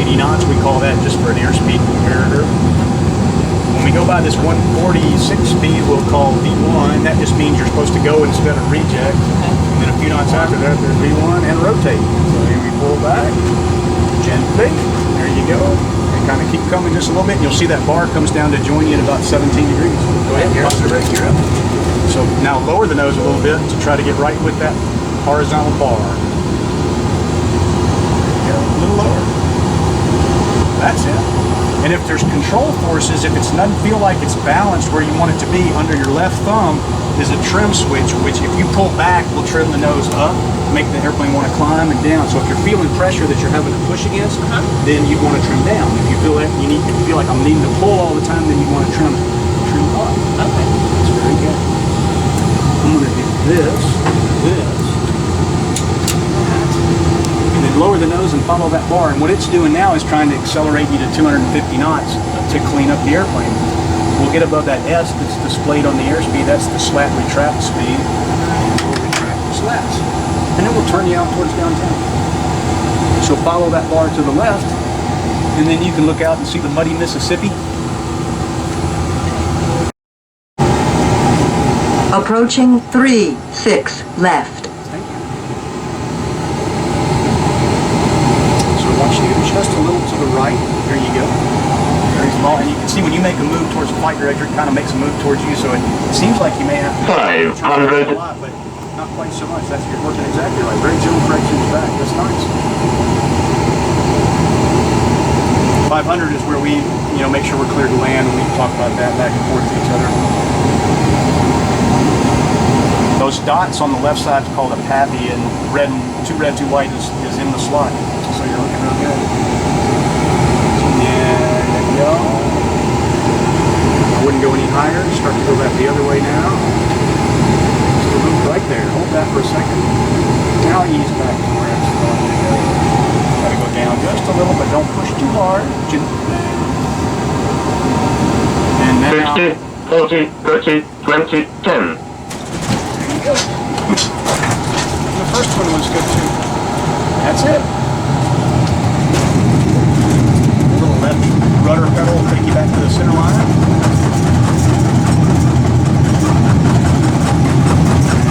80 knots. We call that just for an airspeed comparator. When we go by this 146 speed, we'll call V1. That just means you're supposed to go instead of reject. And then a few knots after that, there's V1 and rotate. So here we pull back gently. There you go. And kind of keep coming just a little bit. And you'll see that bar comes down to join you at about 17 degrees. Go ahead, pop the brake gear up. So now lower the nose a little bit to try to get right with that horizontal bar. There you go. A little lower. That's it. And if there's control forces, if it doesn't feel like it's balanced where you want it to be, under your left thumb is a trim switch, which if you pull back will trim the nose up, make the airplane want to climb and down. So if you're feeling pressure that you're having to push against, then you want to trim down. If you feel like if you feel like I'm needing to pull all the time, then you want to trim up. Okay. That's very good. I'm going to do this, and then lower the nose and follow that bar. And what it's doing now is trying to accelerate you to 250 knots to clean up the airplane. We'll get above that S that's displayed on the airspeed. That's the slat retract speed. We'll retract the slats. And then we'll turn you out towards downtown. So follow that bar to the left, and then you can look out and see the muddy Mississippi. Approaching 3-6 left. Thank you. So I want you to just a little to the right. There you go. Very small. And you can see when you make a move towards the flight director, it kind of makes a move towards you. So it seems like you may have to 500. a lot, but not quite so much. That's you're working exactly right. Very gentle corrections back. That's nice. 500 is where we, make sure we're clear to land, and we can talk about that back and forth to each other. Those dots on the left side is called a pappy, and two red, two white is in the slot. So you're looking real good. Yeah, there you go. I wouldn't go any higher. Start to go back the other way now. Just a little right there. Hold that for a second. Now ease back to where it's going to go. Try to go down just a little, but don't push too hard. And now 50, 40, 30, 20, 10. The first one was good too. That's it. A little left rudder pedal will take you back to the center line.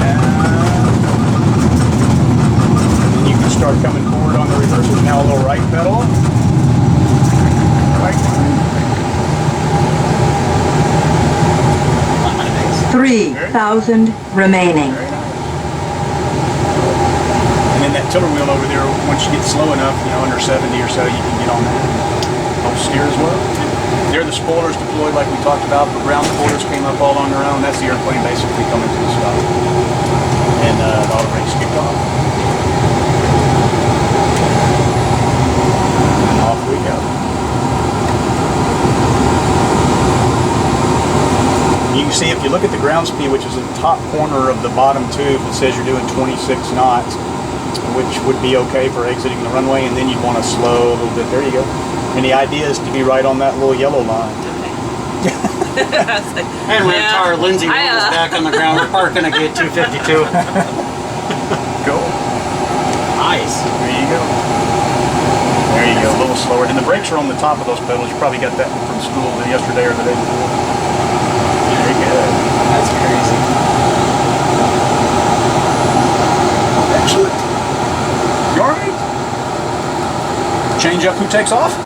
And then you can start coming forward on the reversers. Now a little right pedal. Right. 3,000 remaining. And then that tiller wheel over there, once you get slow enough, under 70 or so, you can get on that. Help steer as well. There the spoilers deployed like we talked about. The ground spoilers came up all on their own. That's the airplane basically coming to a stop. And the auto brakes kicked off. And off we go. You can see if you look at the ground speed, which is in the top corner of the bottom tube, it says you're doing 26 knots, which would be okay for exiting the runway, and then you'd want to slow a little bit. There you go. And the idea is to be right on that little yellow line. And we're our Lindsay is back on the ground. We're parking at gate 252. Go. Nice. There you go. There you go. A little slower. And the brakes are on the top of those pedals. You probably got that from school yesterday or the day before. Very good. That's crazy. Excellent. You all right? Change up who takes off?